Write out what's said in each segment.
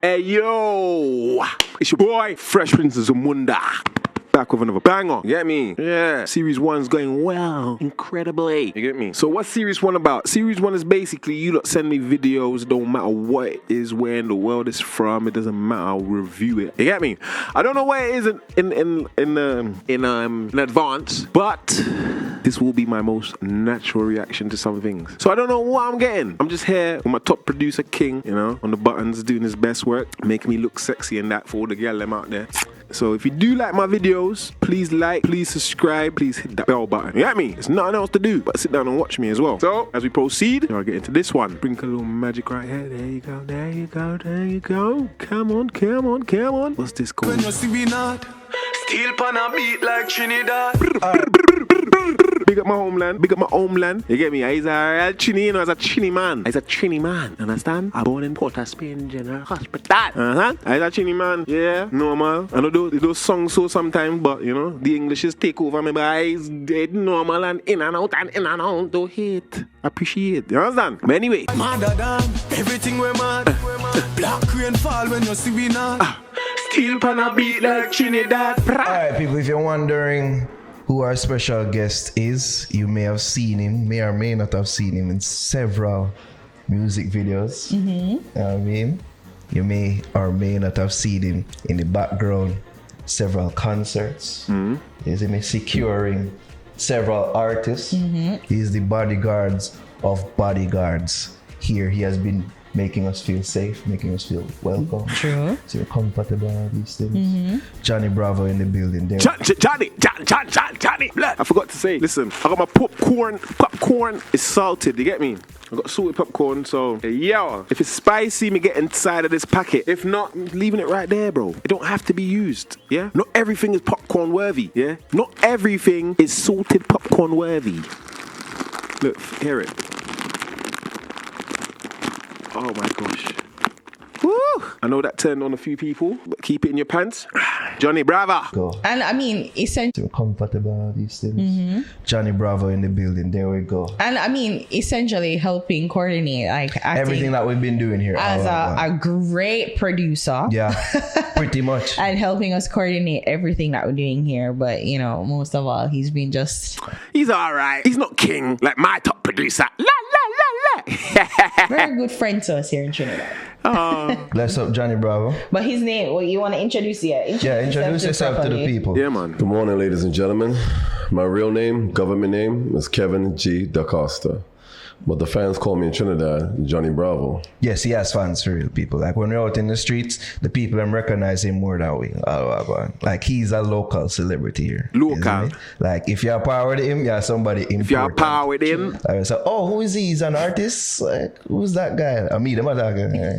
Hey yo, it's your boy Fresh Prince of Zamunda. Back with another banger. You get me? Yeah. Series 1's going well. Incredibly. You get me? So what's Series 1 about? Series 1 is basically you lot send me videos. Don't matter what it is, where in the world it's from. It doesn't matter. I'll review it. You get me? I don't know where it is in advance, but this will be my most natural reaction to some things. So I don't know what I'm getting. I'm just here with my top producer King, you know, on the buttons, doing his best work, making me look sexy and that for all the girl them out there. So if you do like my videos, please like, please subscribe, please hit that bell button. You get me? There's nothing else to do but sit down and watch me as well. So as we proceed, I'll get into this one. Sprinkle a little magic right here. There you go, there you go, there you go. Come on, come on, come on. What's this called? When you see we not still pan a beat like Trinidad. Big up my homeland, big up my homeland. You get me? He's a real Trini, you know, he's a Trini man. He's a Trini man, understand? I'm born in Port of Spain General Hospital. He's a Trini man, yeah, normal. I know those songs so sometimes, but you know, the English is take over me, but he's dead normal and in and out, don't hate. Appreciate, you understand? But anyway. Madder than everything we mad. Black rain fall when you see we not still pan a beat like Trinidad. Alright people, if you're wondering who our special guest is, you may have seen him, may or may not have seen him in several music videos. You know what I mean? You may or may not have seen him in the background, several concerts. He's in securing several artists. He's the bodyguards of bodyguards. Here he has been making us feel safe, making us feel welcome. True. So comfortable, all these things. Johnny Bravo in the building there. Johnny. I forgot to say, listen, I got my popcorn. Popcorn is salted, you get me? I got salted popcorn, so yeah. If it's spicy, me get inside of this packet. If not, I'm leaving it right there, bro. It don't have to be used, yeah? Not everything is popcorn worthy, yeah? Not everything is salted popcorn worthy. Look, hear it. Oh my gosh. Woo! I know that turned on a few people, but keep it in your pants. Johnny Bravo. Go. And I mean, essentially, So comfortable, all these things. Johnny Bravo in the building, there we go. essentially helping coordinate, like acting Everything that we've been doing here. as a great producer. Yeah, pretty much. And helping us coordinate everything that we're doing here. But, you know, most of all, he's been just... He's alright. He's not king like my top producer. La. very good friend to us here in Trinidad. Bless up Johnny Bravo. But his name, well, you want to introduce it? Introduce yourself to the people. Yeah, man. Good morning, ladies and gentlemen. My real name, government name, is Kevin G. Da Costa. But the fans call me in Trinidad Johnny Bravo. Yes, he has fans for real people. Like when we're out in the streets, the people them recognize him more that way. Like he's a local celebrity here. Local. Like if you're power with him, you're somebody important. If you're power with him. Like, so, oh, who is he? He's an artist? Like, who's that guy? I meet him at that guy.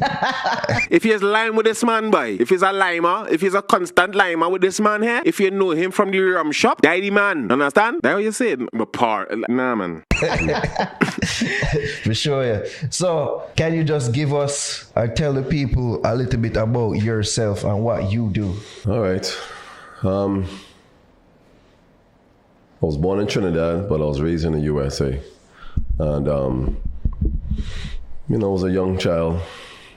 If he's lying with this man, boy. If he's a limer, if he's a constant limer with this man here, if you know him from the rum shop, daddy man. Understand? That's what you said. My part. Nah, man. For sure, yeah. So, can you just give us or tell the people a little bit about yourself and what you do? All right. I was born in Trinidad, but I was raised in the USA. And, you know, I was a young child,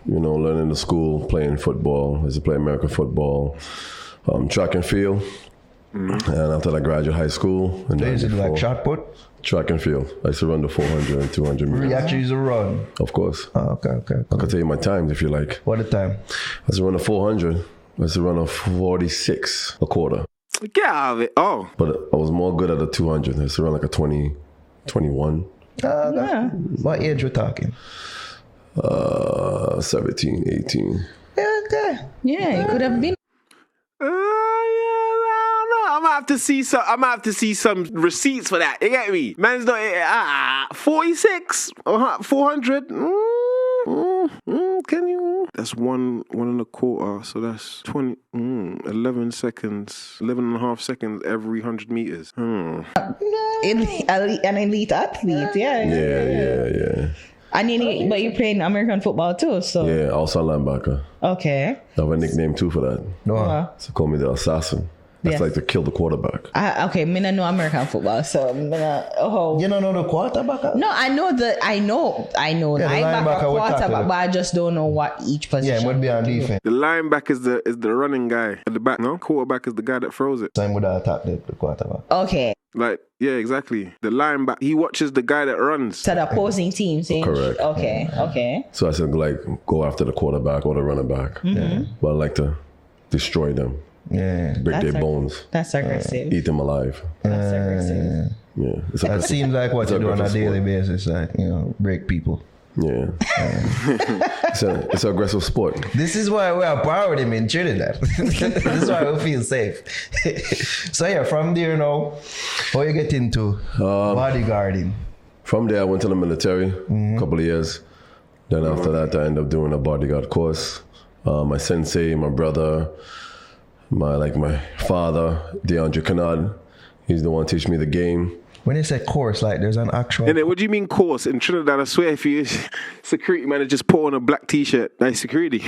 you know, learning to school, playing football. I used to play American football, track and field. And after I graduated high school. And Is it like shot put? Track and field. I used to run the 400 and 200 meters. You actually used to run? Of course. Oh, okay. I can tell you my times if you like. What the time? I used to run a 400. I used to run a 46 a quarter. Get out of it. Oh. But I was more good at the 200. I used to run like a 20, 21. Yeah. What age we talking? 17, 18. Yeah, okay. Yeah, it could have been. I'm gonna have to see some receipts for that. You get me? Man's not 46 or 400. Can you? That's one and a quarter. So that's 20. 11 seconds. 11 and a half seconds every 100 meters. An elite athlete, yeah. Yeah. And but you played American football too, so. Yeah, outside linebacker. Okay. I have a nickname too for that. No. So call me the assassin. That's Yes. like to kill the quarterback. Okay, me not know American football, so You don't know the quarterback? No, I know Yeah, the linebacker will quarterback, tackle. but I just don't know what each position. Yeah, it would be on defense. The linebacker is the running guy at the back. No, quarterback is the guy that throws it. Same would attack the quarterback. Okay, Like, yeah, exactly. The linebacker, he watches the guy that runs. so the opposing team saying, Correct. Okay. So I said, like, go after the quarterback or the running back. But I like to destroy them, Yeah. break That's their bones, That's aggressive. eat them alive. That's aggressive. Yeah, it's That aggressive. seems like what It's you do on a aggressive daily sport. basis, like, break people. Yeah, it's an aggressive sport. This is why we are proud him in Trinidad. This is why we feel safe. So yeah, from there now, how you get into bodyguarding? From there, I went to the military a couple of years. Then after that, I ended up doing a bodyguard course. My sensei, my brother, my father, DeAndre Kennard, he's the one teaching me the game. When you say course, like there's an actual. And then, what do you mean course? In Trinidad, I swear, if you security man, just put on a black t-shirt, nice security.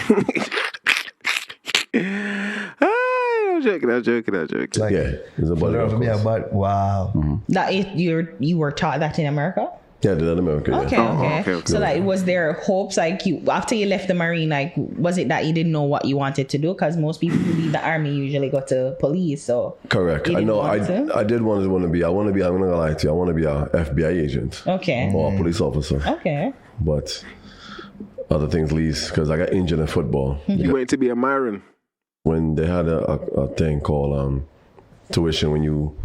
I'm joking. Like, Yeah, it's a bodyguard course. Wow. That you were taught that in America? Yeah, I did that in America. Yeah. Okay. So like, was there hopes like you after you left the Marine? Like, was it that you didn't know what you wanted to do? Because most people who leave the Army usually go to police. So Correct. You I didn't know. want to? I did want to be. I'm not gonna lie to you. I want to be a FBI agent okay, or a police officer. okay. But other things least because I got injured in football. You went to be a Myron. When they had a thing called tuition when you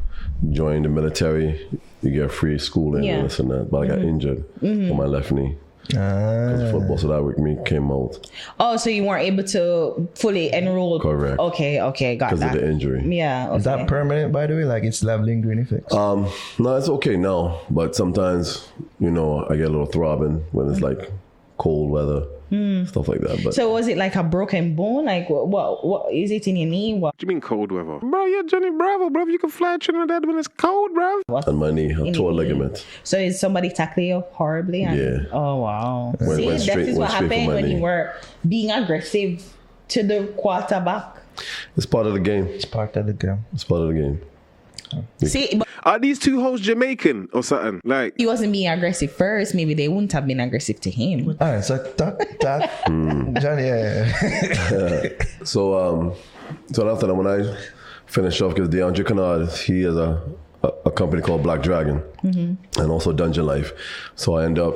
join the military, you get free schooling Yeah. and this and that. But I got injured on my left knee because of football, so that week me came out Oh, so you weren't able to fully enroll? Correct. Okay, got because of that. the injury. Yeah. Okay. Is that permanent, by the way? Like it's have lingering effects? No, it's okay now, but sometimes I get a little throbbing when it's like cold weather, stuff like that. But So was it like a broken bone? Like what is it in your knee? What? What do you mean cold weather? Bro, you're Johnny Bravo, bro. You can fly Trinidad when it's cold, bro. on my knee, I tore a knee. ligament. So is somebody tackling you horribly? Yeah. Oh wow. Went See, that straight- is what went straight for happened my when knee. you were being aggressive to the quarterback. It's part of the game. It's part of the game. It's part of the game. See, but Are these two hoes Jamaican or something? Like, he wasn't being aggressive first. Maybe they wouldn't have been aggressive to him. All right, so talk, Johnny. Yeah. So after that, when I finished off, because DeAndre Kennard, he has a company called Black Dragon and also Dungeon Life. So I end up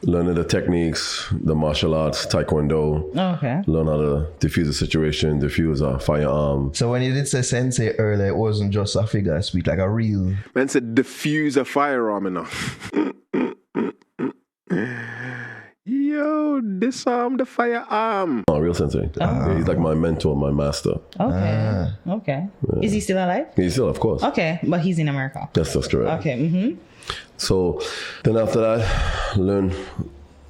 learning the techniques, the martial arts, taekwondo, Okay. learn how to defuse a situation, defuse a firearm. So when you did say sensei earlier, it wasn't just a figure of speech, like a real. man said diffuse a firearm enough. Yo, disarm the firearm. A real sensei. Yeah, he's like my mentor, my master. Okay. Okay. Is he still alive? He's still, of course. Okay, but he's in America. Yes, that's correct. Okay. Mm-hmm. So then after that, learn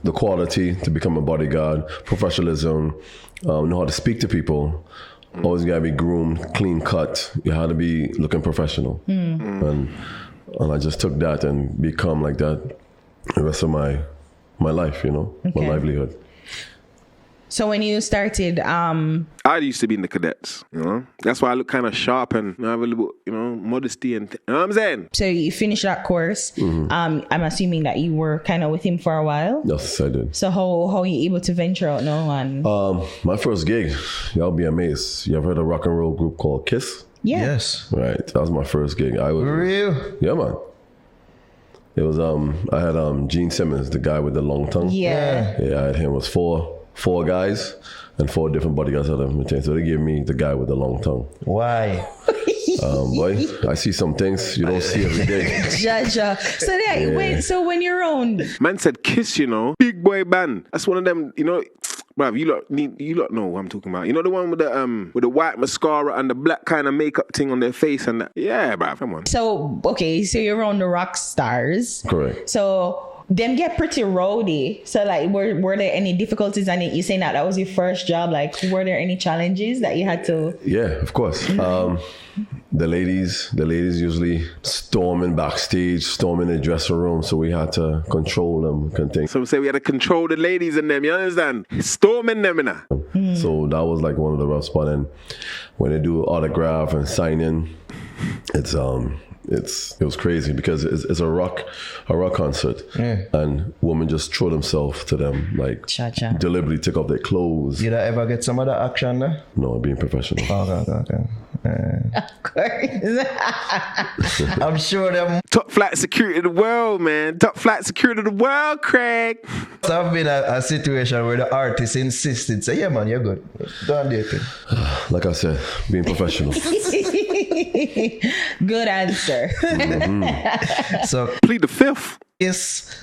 the quality to become a bodyguard, professionalism, know how to speak to people. Always gotta be groomed, clean cut. You have to be looking professional. And I just took that and become like that the rest of my life, my Okay. livelihood. So when you started, I used to be in the cadets, That's why I look kind of sharp and I have a little, modesty and, you know what I'm saying? so you finished that course. I'm assuming that you were kind of with him for a while. Yes, I did. So how are you able to venture out now? And My first gig, y'all be amazed. You ever heard a rock and roll group called Kiss? yeah. Yes. Right, that was my first gig. I was Real. Yeah, man. It was I had Gene Simmons, the guy with the long tongue. Yeah. Yeah, I had him. It was four guys and 4 different bodyguards out of him. So they gave me the guy with the long tongue. Why? Boy, I see some things you don't see every day. Jaja. So there, wait. So when you're around, Man said Kiss, big boy band. That's one of them, bruv, you lot know what I'm talking about. You know the one with the white mascara and the black kind of makeup thing on their face and that? Yeah, bruv, come on. so you're around the rock stars. Correct. So them get pretty rowdy. So like, were there any difficulties? And you saying that was your first job? Like, were there any challenges that you had to? Yeah, of course. the ladies usually storming backstage, storming the dressing room, so we had to control them, contain. Some say we had to control the ladies in them, you understand? Storming them in there. So that was like one of the rough spots. And when they do autograph and signing, it was crazy because it's a rock concert, and women just throw themselves to them, like Cha-cha. deliberately take off their clothes. Did I ever get some of that action there? No, being professional. Okay. Of course. I'm sure them Top flight security of the world, man. Top flight security of the world, Craig. must have been a situation where the artist insisted, say, yeah, man, you're good. Don't do it. Like I said, being professional. Good answer. So, Plead the fifth. Kiss,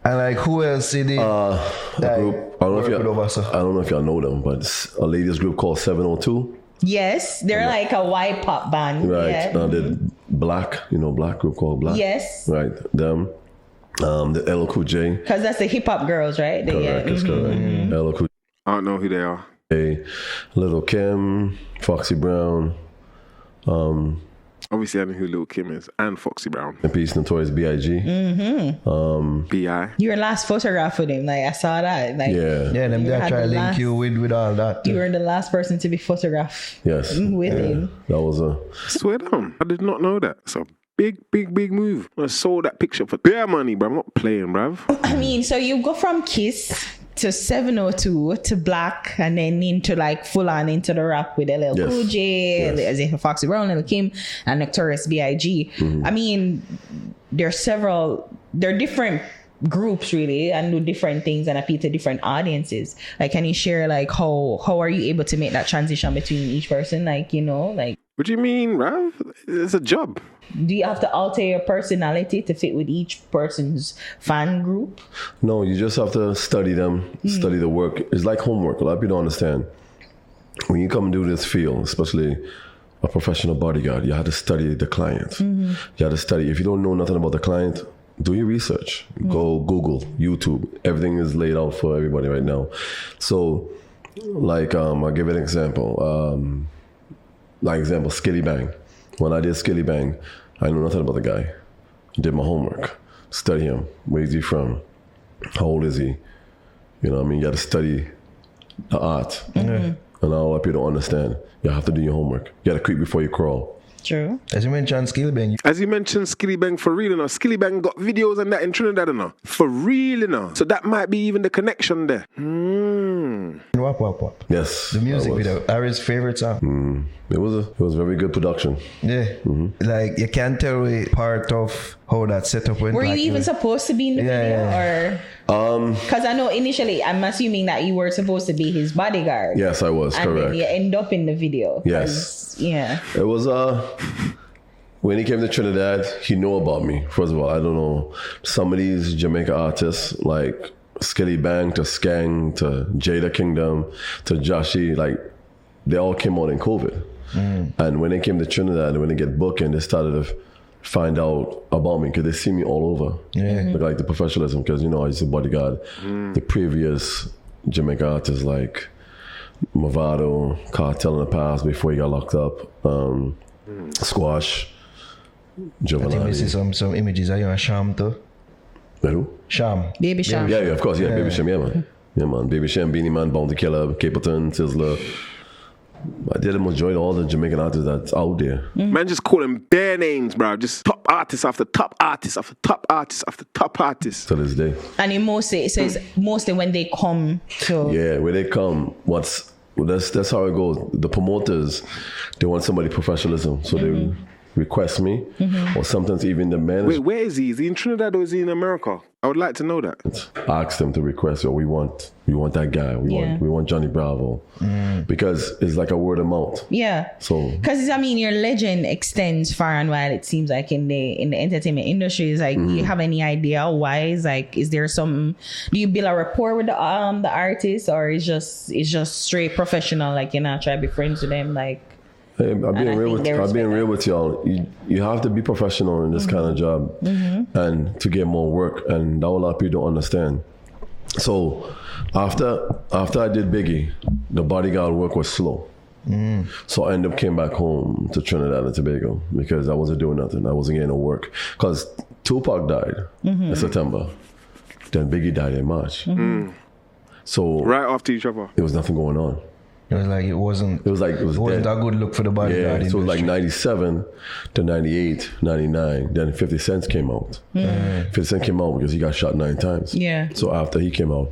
and like, who else did it? A group. I don't know if y'all know them, but it's a ladies group called 702. Yes, they're like a white pop band. Right. Yeah. They're Black, Black group called Black. Yes. Right. Them. The LL Cool J. Because that's the hip hop girls, right? Correct. That's correct. LL Cool I don't know who they are. J. Little Kim, Foxy Brown. Obviously, I know who Lil Kim is and Foxy Brown. And Peace Notorious B.I.G. B.I. Your last photograph with him, like I saw that. Like, Yeah. Yeah, them You there had try to the link last- you with all that. You were the last person to be photographed Yes. with him. That was a. Swear down. I did not know that. It's a big move. I sold that picture for bare money, bro. I'm not playing, bruv. I mean, so you go from Kiss to 702 to Black and then into like full on into the rap with LL Yes. Cool J, Yes. as in Foxy Brown, Lil Kim, and Notorious B.I.G. I mean, there are different groups really and do different things and appeal to different audiences. Like, can you share like how are you able to make that transition between each person? Like, like, What do you mean, bruv? It's a job. do you have to alter your personality to fit with each person's fan group? No, you just have to study them, study the work. It's like homework. A lot of people don't understand. When you come and do this field, especially a professional bodyguard, you have to study the client. You have to study. If you don't know nothing about the client, do your research. Go Google, YouTube. Everything is laid out for everybody right now. So, like, I'll give an example. Skilly Bang. When I did Skilly Bang, I knew nothing about the guy. Did my homework. Study him. Where is he from? How old is he? You know what I mean? You got to study the art. And a lot of people don't understand. You have to do your homework. You got to creep before you crawl. True. As you mentioned, Skillbang, As you mentioned, Skilly Bang for real, Skilly Bang got videos and that in Trinidad, For real, So that might be even the connection there. Wap. Yes. The music that was- video, Ari's favorite song. It was very good production. Yeah. Like, you can tell part of how that setup went. Were like, you even supposed to be in the video, or? Because I know initially, I'm assuming that you were supposed to be his bodyguard. Yes, I was, and correct. then you end up in the video. 'cause, Yes. Yeah. It was when he came to Trinidad, he knew about me. First of all, I don't know, some of these Jamaica artists like Skilly Bang to Skang to Jada Kingdom to Joshi, like they all came out in COVID. And when they came to Trinidad, when they get booking, they started to find out about me because they see me all over. Yeah. Like the professionalism, because I used to bodyguard the previous Jamaica artists like Movado, Cartel in the past before he got locked up, Squash, I think we see Giovanni. some images of you and Sham too. Who? Sham. Baby Sham. Yeah, of course, Baby Shem, man. Yeah, man. Baby Shem, Beanie Man, Bounty Killer, Capleton, Sizzler. I did enjoy all the Jamaican artists that's out there. Man, just calling bare names, bro. Just top artists after top artists after top artists after top artists. To this day. And it says mostly when they come to. Yeah, where they come, that's how it goes. The promoters, they want somebody professionalism, so they request me, or sometimes even the manager. Wait, where is he? Is he in Trinidad or is he in America? I would like to know that. Ask them to request, we want that guy, we want Johnny Bravo, because it's like a word of mouth. Yeah. So Because your legend extends far and wide. It seems like in the entertainment industry, is like, do you have any idea why? Is there some? Do you build a rapport with the artist, or is just straight professional? Like, you're not trying to be friends with them, like. hey, I'm being real respect with y'all. You have to be professional in this kind of job, and to get more work, and that a lot of people don't understand. So after I did Biggie, the bodyguard work was slow. So I ended up came back home to Trinidad and Tobago because I wasn't doing nothing. I wasn't getting no work. Because Tupac died in September. Then Biggie died in March. So Right after each other. there was nothing going on. It was like it wasn't dead. a good look for the bodyguard Yeah, so it was like industry. 97 to 98, 99. Then 50 Cent came out. 50 Cent came out because he got shot 9 times. Yeah. So after he came out,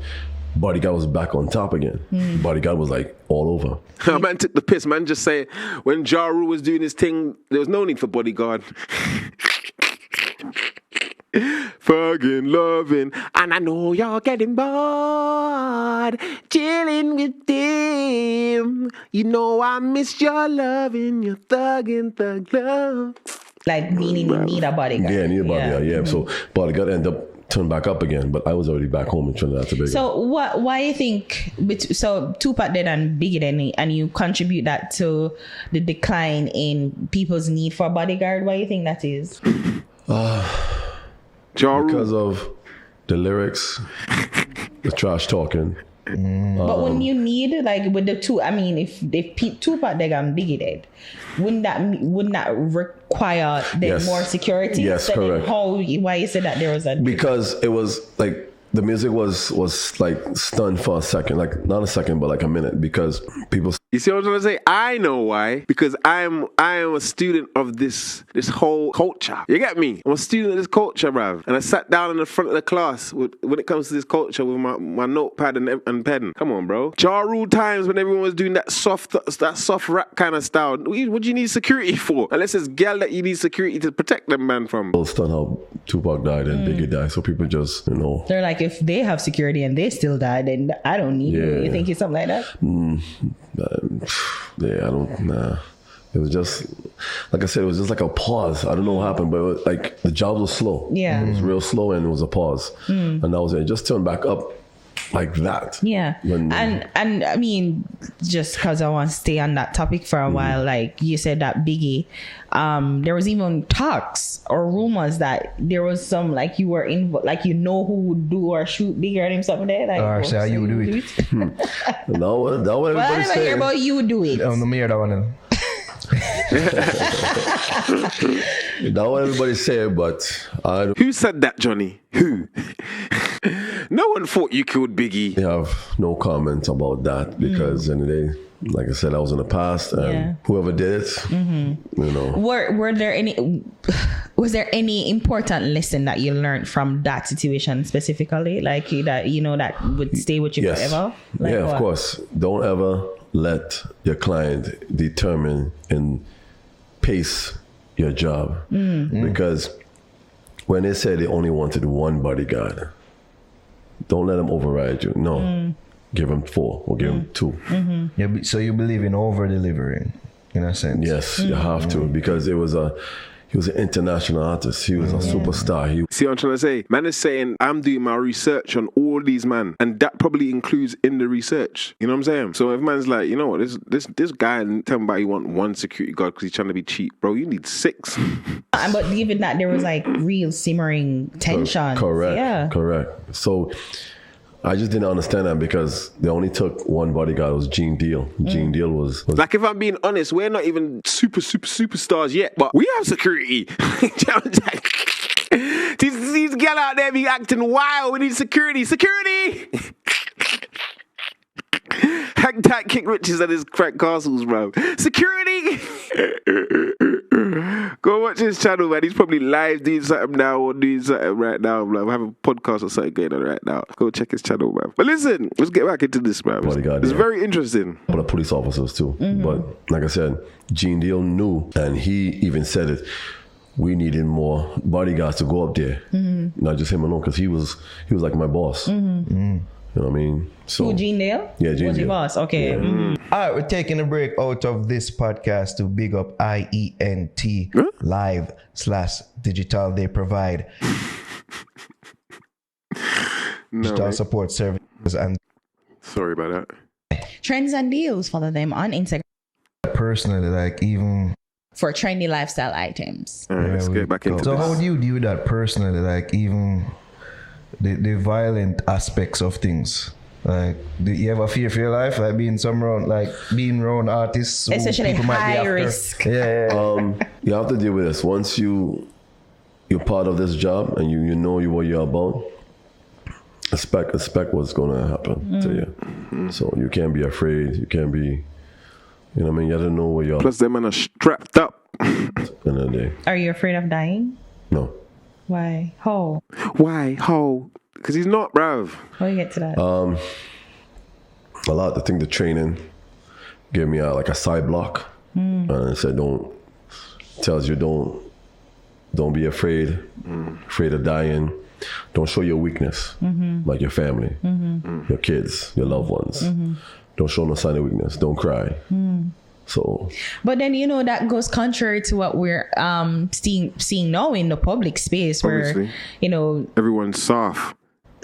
Bodyguard was back on top again. Bodyguard was like all over. Man took the piss, man. Just say when Ja Rule was doing his thing, there was no need for bodyguard. Fucking loving, and I know y'all getting bored chilling with them. You know I miss your loving, your thugging thug love. Like meaning you need a bodyguard. Yeah, need a bodyguard. Yeah. So Bodyguard ended up turning back up again, but I was already back home in Trinidad and Tobago. So why you think, so Tupac did and Biggie did, and you contribute that to the decline in people's need for a bodyguard? Why you think that is? Ja Rule. Because of the lyrics, the trash talking. But when you need, like with the two, I mean, if Tupac dead and Biggie dead, wouldn't that require more security? Yes, So then correct. why you said that there was a Because it was like the music was like stunned for a second, like not a second, but like a minute, because people. You see what I'm trying to say? I know why. Because I am a student of this whole culture. You get me? I'm a student of this culture, bruv. And I sat down in the front of the class when it comes to this culture with my notepad and pen. Come on, bro. Ja Rule times when everyone was doing that soft rap kind of style. What do you need security for? Unless it's girl that you need security to protect them man from. People stunned how Tupac died and Biggie died, so people just They're like, if they have security and they still die, then I don't need you. You think it's something like that? Yeah, I don't. Nah. It was just, like I said, it was just like a pause. I don't know what happened, but it was like the job was slow. Yeah. It was real slow, and it was a pause, and that was it. It just turned back up like that. Yeah. When- and I mean, just because I want to stay on that topic for a while, like you said that Biggie, there was even talks or rumors that there was some, like you were in, like who would do or shoot Biggie or him something there. Like, Or say you do it. That what Well, I everybody never hear said. about you do it. On the mirror, that one. That what everybody said, but I don't Who said that, Johnny? Who? No one thought you killed Biggie. have no comment about that because in the day, like I said, I was in the past, and Yeah. whoever did it, Were there any? Was there any important lesson that you learned from that situation specifically, like that that would stay with you Yes. forever? Like yeah, what? of course. Don't ever let your client determine and pace your job. Because when they said they only wanted one bodyguard, don't let them override you. No. Give them 4 or give them 2. Yeah, so you believe in over delivering, in a sense. Yes, you have to, because he was an international artist. He was a superstar. He See what I'm trying to say? Man is saying, I'm doing my research on all these man. And that probably includes in the research. You know what I'm saying? So if man's like, you know what, this guy tell me about he want 1 security guard because he's trying to be cheap. Bro, you need 6. But given that there was like real simmering tension. Correct. Yeah. Correct. So I just didn't understand that because they only took one bodyguard. It was Gene Deal. Gene Deal was Like, if I'm being honest, we're not even superstars yet, but we have security. These gal out there be acting wild. We need security. Security! Hang tight, kick riches at his crack castles, bro. Security! Go watch his channel, man. He's probably live doing something now or doing something right now, bro. I have a podcast or something going on right now. Go check his channel, man. But listen, let's get back into this, man. Bodyguard, It's yeah. very interesting. but the police officers too. But like I said, Gene Deal knew, and he even said it. We needed more bodyguards to go up there, not just him alone, because he was like my boss. You know what I mean? So Who, Gene Dale? Yeah, Gene Was he Dale. boss? Okay. All right, we're taking a break out of this podcast to big up IENT Live/Digital. They provide digital mate. support services and Sorry about that. Trends and deals. Follow them on Instagram personally, like even. for trendy lifestyle items. All right, let's we get back into So this. how do you do that personally, like even the violent aspects of things? Like, do you ever fear for your life? Like being around artists, who Especially people might be high after? risk. Yeah. You have to deal with this. Once you're part of this job and you know what you're about, expect what's going to happen to you. So you can't be afraid. You can't be, you know what I mean? You have to know where you're Plus, them men are strapped up. at the end of the day. Are you afraid of dying? No. Why? How? Why? How? Because he's not, bruv. How do you get to that? A lot. I think the training gave me like a side block. And it said, tells you don't be afraid of dying. Don't show your weakness, like your family, your kids, your loved ones. Don't show no sign of weakness. Don't cry. So, but then that goes contrary to what we're seeing now in the public space, Obviously. where Everyone's soft.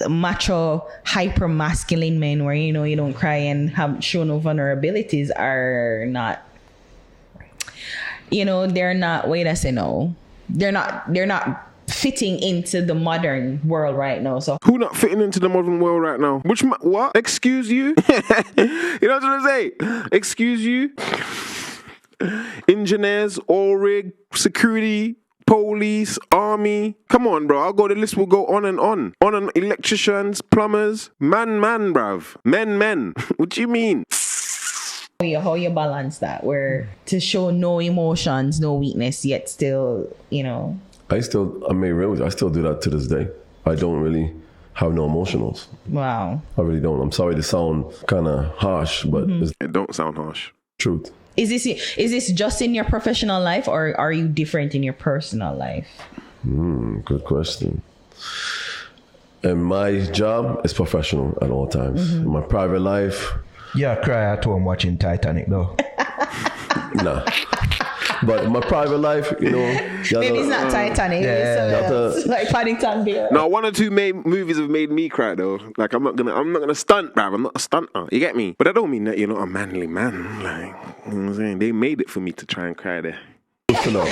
macho, hyper masculine men, where you don't cry and have show no vulnerabilities are not. They're not. Wait, I say no. They're not fitting into the modern world right now. So Who not fitting into the modern world right now? What? Excuse you? You know what I'm trying to say? Excuse you? Engineers, oil rig, security, police, army. Come on, bro. The list will go on and on. On and electricians, plumbers. Man, bruv. Men. What do you mean? how you balance that, where to show no emotions, no weakness, yet still, I still do that to this day. I don't really have no emotionals. Wow. I really don't. I'm sorry to sound kind of harsh, but it's It don't sound harsh. truth. Is this just in your professional life, or are you different in your personal life? Good question. And my job is professional at all times. In my private life, Yeah, cry at home watching Titanic though. nah. But in my private life, Maybe it's not Titanic. yeah. It's like Paddington Bear. Now, one or two movies have made me cry though. Like I'm not gonna stunt, bruv. I'm not a stunter. You get me? But I don't mean that you're not a manly man. Like, you know what I'm saying? They made it for me to try and cry there. loosen up.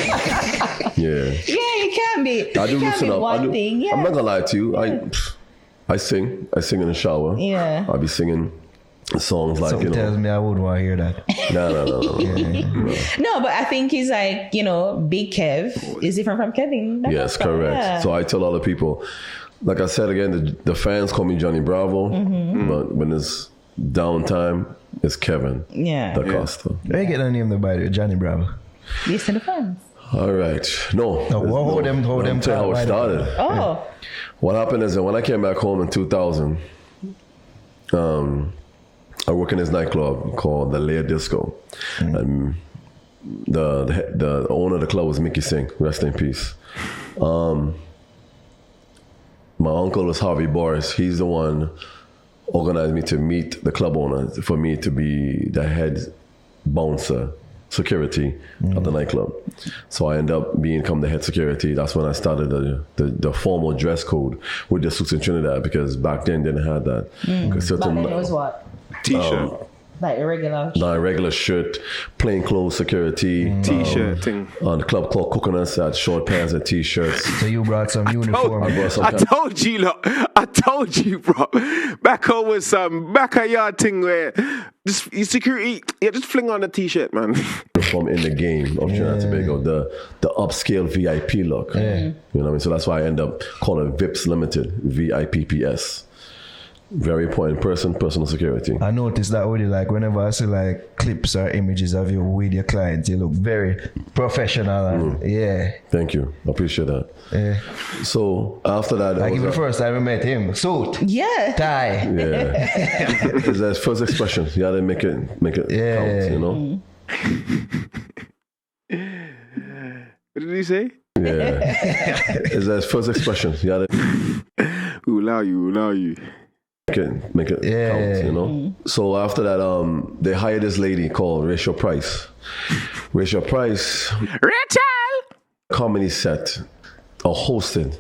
Yeah. Yeah, you can be. I do It can loosen be up. one thing. Yeah. I'm not gonna lie to you. I sing in the shower. Yeah. I'll be singing songs like, Something tells me I wouldn't want to hear that. No. No, but I think he's like, Big Kev is different from Kevin. Yes, correct. Yeah. So I tell other people, like I said again, the fans call me Johnny Bravo, but when it's downtime, it's Kevin Yeah. Da Costa. Where you get the name by the Johnny Bravo? Listen to the fans. All right. No. How them I'll tell you how it started. Oh. What happened is that when I came back home in 2000, I work in this nightclub called the Lair Disco. And the owner of the club was Mickey Singh, rest in peace. My uncle was Harvey Boris. He's the one organized me to meet the club owner for me to be the head bouncer security at the nightclub. So I end up become the head security. That's when I started the formal dress code with the suits in Trinidad, because back then didn't have that. Back then it was what? T-shirt. Like a regular. Not a regular shirt, plain clothes security. T-shirt thing. On the club called Coconuts, had short pants and t-shirts. So you brought some uniform. I told you, look. I told you, bro. Back home was some backyard thing where just security, just fling on the T-shirt, man. From in the game of Trinidad and Tobago, the upscale VIP look. You know what I mean? So that's why I end up calling it VIPS Limited, VIPPS. Very important personal security. I noticed that with you, like whenever I see like clips or images of you with your clients, you look very professional. And, yeah. Thank you. I appreciate that. Yeah. So after that, Like even the first time I met him, suit, Yeah. tie. yeah, it's that first expression. You gotta make it count, you know. What did he say? Yeah, it's that first expression. You gotta We allow you. make it count, you know. So after that, they hired this lady called Rachel Price. Rachel comedy set or hosted.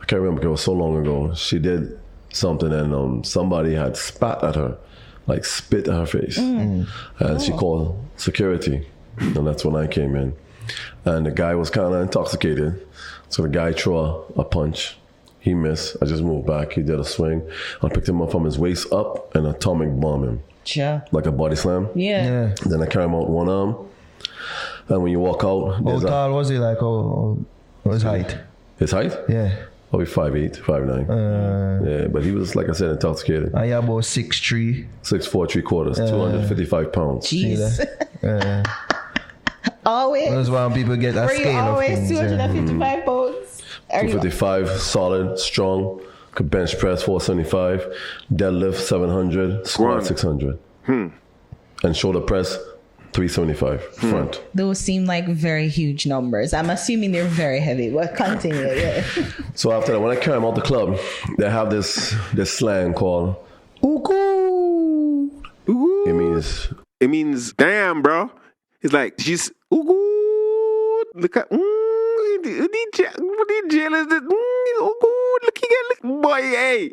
I can't remember, it was so long ago. She did something and somebody had spat at her, like spit at her face. And she called security. And that's when I came in. And the guy was kind of intoxicated. So the guy threw a punch He missed. I just moved back. He did a swing. I picked him up from his waist up and atomic bomb him. Sure. Like a body slam. Yeah. Then I carry him out one arm. And when you walk out, How there's tall was he? Like, his height? his height? Yeah. Probably 5'8", 5'9". Yeah, but he was, like I said, intoxicated. I about 6'3". 6'4", 3/4", 255 pounds. Jeez. Always. That's why people get a Were you scale of always things. 255 pounds? Are you- 255, solid, strong. Could bench press 475, deadlift 700, squat 600, and shoulder press 375 front. Those seem like very huge numbers. I'm assuming they're very heavy. But continue. Yeah. So after that, when I carry him out the club, they have this slang called "Ugu." Ooh. It means damn, bro. It's like she's ooh, look at jealous. Looking at boy, hey.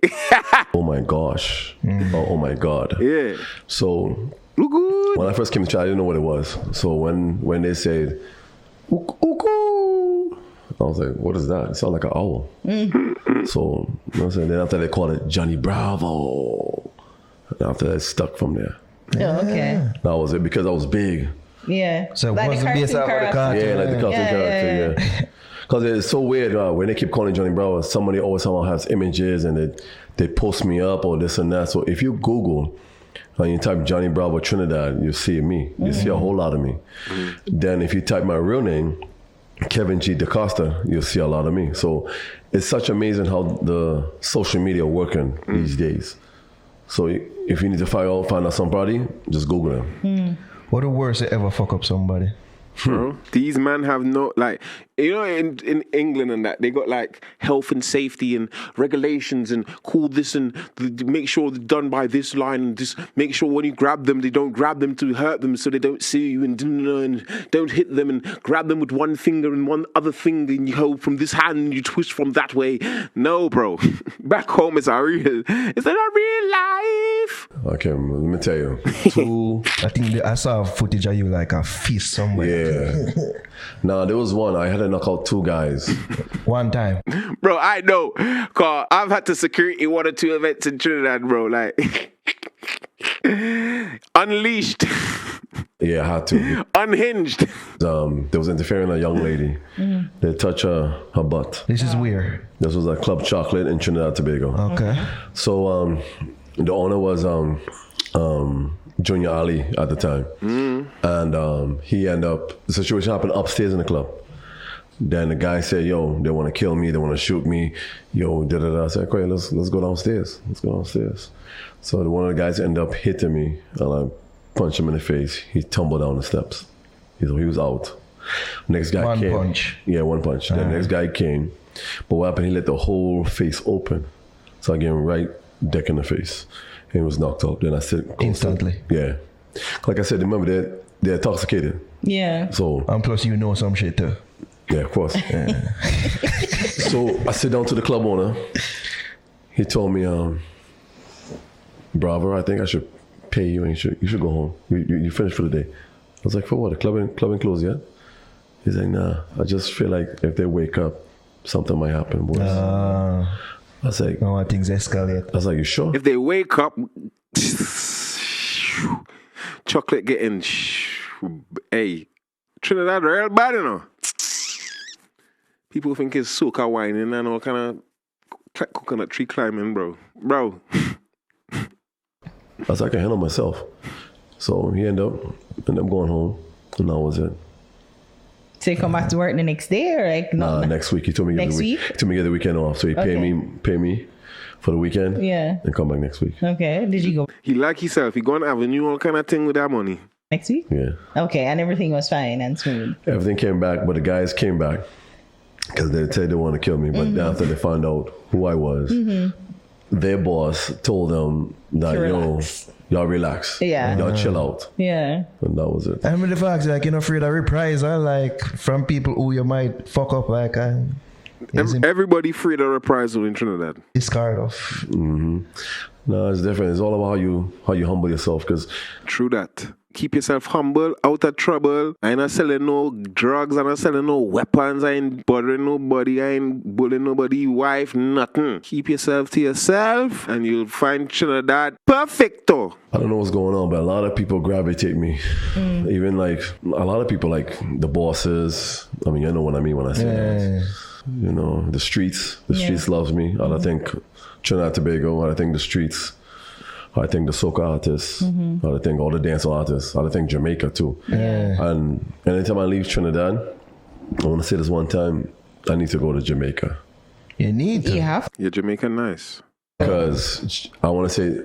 Oh my gosh. Oh my God. Yeah. So Ooh. when I first came to China, I didn't know what it was. So when they said "Ugu," I was like, what is that? It sounds like an owl. So you know what I'm saying? Then after they called it Johnny Bravo. And after that, it stuck from there. Oh, okay. That was it because I was big. Yeah. So Like what's the cartoon base of the character. cartoon? Yeah, like the cartoon Yeah, character, yeah. Because it's so weird when they keep calling Johnny Bravo, somebody always somehow has images and they post me up or this and that. So if you Google and you type Johnny Bravo Trinidad, you see me. You see a whole lot of me. Then if you type my real name, Kevin G. DaCosta, you'll see a lot of me. So it's such amazing how the social media working these days. So if you need to find out somebody, just Google them. What the worst that ever fuck up somebody? Bro, these men have no, like, you know, in England and that, they got like health and safety and regulations and call this and make sure they're done by this line and just make sure when you grab them, they don't grab them to hurt them so they don't sue you and don't hit them and grab them with one finger and one other finger and you hold from this hand and you twist from that way. No, bro. Back home, it's not real life. Okay, let me tell you. I think I saw footage of you like a fist somewhere. Yeah. Now, there was one, I had to knock out 2 guys. One time. Bro, I know. Cause I've had to security 1 or 2 events in Trinidad, bro. Like, unleashed, Yeah, I had to. unhinged. There was interfering a young lady. They touched her butt. This is weird. This was at Club Chocolate in Trinidad and Tobago. Okay. So the owner was Junior Ali at the time. And he ended up, the situation happened upstairs in the club. Then the guy said, yo, they want to kill me, they want to shoot me. Yo, da-da-da. I said, okay, let's go downstairs. Let's go downstairs. So one of the guys ended up hitting me and I punched him in the face. He tumbled down the steps. He was out. Next guy One came. punch. Yeah, one punch. The next guy came. But what happened, he let the whole face open. So I gave him right deck in the face. And he was knocked out. Then I said, Instantly. Yeah. Like I said, remember, they're intoxicated. Yeah. So, And plus you know some shit too. yeah, of course. So I sit down to the club owner. He told me, Bravo, I think I should pay you and you should go home. You finished for the day. I was like, for what? The club ain't closed yet? He's like, nah, I just feel like if they wake up, something might happen, boys. I was like, No, things escalate. I was like, you sure? If they wake up, chocolate getting, hey, Trinidad real bad, you know. People think it's soca whining and all kind of coconut tree climbing, bro. I was like, I can handle myself. So he ended up going home, and that was it. So you come back to work the next day or like no? Next week. He told me Next week? He told me to get the weekend off. So he pay me for the weekend. Yeah. And come back next week. Okay. Did you go He like himself. He gonna have a new all kind of thing with that money. next week? Yeah. Okay, and everything was fine and smooth. Everything came back, but the guys came back because they said they want to kill me. But then after they found out who I was, their boss told them that, To yo, relax. y'all relax. Yeah. Y'all chill out. Yeah. And that was it. I mean the fact like you're not afraid of reprisal like from people who you might fuck up like Everybody afraid of reprisal in Trinidad. It's kind of. No, it's different. It's all about how you humble yourself. Because True that. Keep yourself humble, out of trouble. I ain't not selling no drugs, I'm not selling no weapons, I ain't bothering nobody, I ain't bullying nobody, wife, nothing. Keep yourself to yourself and you'll find Trinidad perfecto. I don't know what's going on, but a lot of people gravitate me. Even like a lot of people, like the bosses. I mean, you know what I mean when I say that. You know, the streets. The streets loves me. I think Trinidad and Tobago. I think the streets. I think the soca artists. I think all the dance artists. I think Jamaica too. And anytime I leave Trinidad, I want to say this one time, I need to go to Jamaica. You need to. You have. Yeah, Jamaica nice. Because I want to say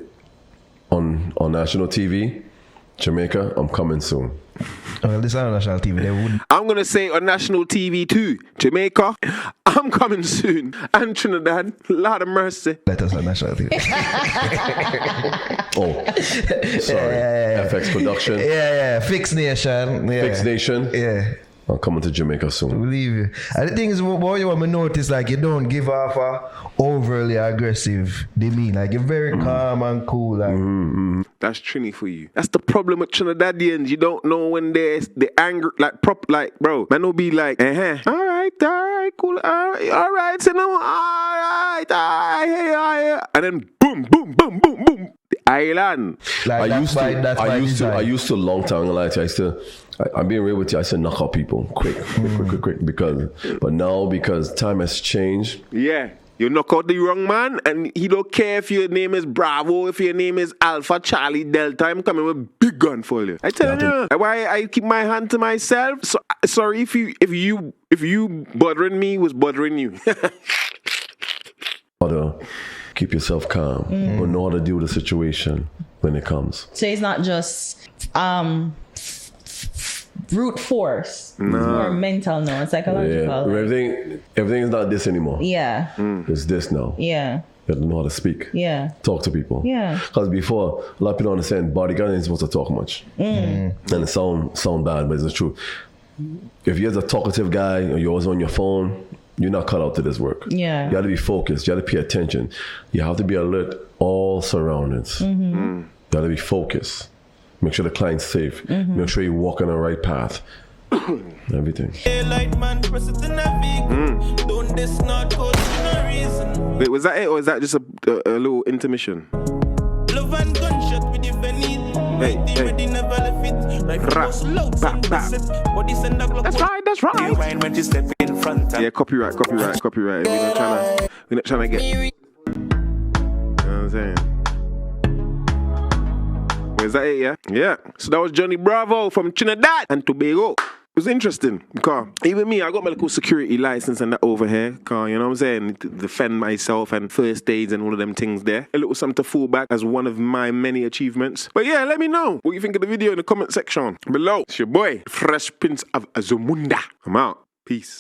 on national TV, Jamaica, I'm coming soon. Well, this is on national TV. They wouldn't. I'm going to say on national TV too, Jamaica, I'm coming soon. And Trinidad, Lord of mercy. Let us on national TV. Oh, sorry. FX Production. Fix Nation. Fix Nation. Yeah. I'm coming to Jamaica soon. Believe you. And the thing is, what you want me to notice, like, you don't give off a overly aggressive demeanor. Like, you're very calm and cool. Like. That's Trini for you. That's the problem with Trinidadians. You don't know when they're angry, like bro. Man will be like, all right, cool, all right, so no, all right, hey, and then boom, boom, boom, boom, boom. The island. Like, I used to long time in life. I'm being real with you. I used to knock out people quick, but now because time has changed. Yeah. You knock out the wrong man, and he don't care if your name is Bravo, if your name is Alpha, Charlie, Delta. I'm coming with big gun for you. I tell you, why I keep my hand to myself. So, sorry if you bothering me was bothering you. Keep yourself calm, but know how to deal with the situation when it comes. So it's not just brute force. It's more mental now. It's psychological. Everything is not this anymore. Yeah. It's this now. Yeah. You have to know how to speak. Yeah. Talk to people. Yeah. Because before, a lot of people don't understand bodyguard ain't supposed to talk much. And it sound bad, but it's the truth. If you're a talkative guy or you're always on your phone, you're not cut out to this work. Yeah. You have to be focused. You have to pay attention. You have to be alert all surroundings. You have to be focused. Make sure the client's safe. Make sure you walk on the right path. Everything. Wait, was that it, or is that just a little intermission? Hey. That's right. Yeah, copyright. We're not trying to get. You know what I'm saying? Is that it, yeah? Yeah. So that was Johnny Bravo from Trinidad and Tobago. It was interesting because even me, I got my little security license and that over here. Because, you know what I'm saying? To defend myself and first aids and all of them things there. A little something to fall back as one of my many achievements. But yeah, let me know what you think of the video in the comment section below. It's your boy, Fresh Prince of Zamunda. I'm out. Peace.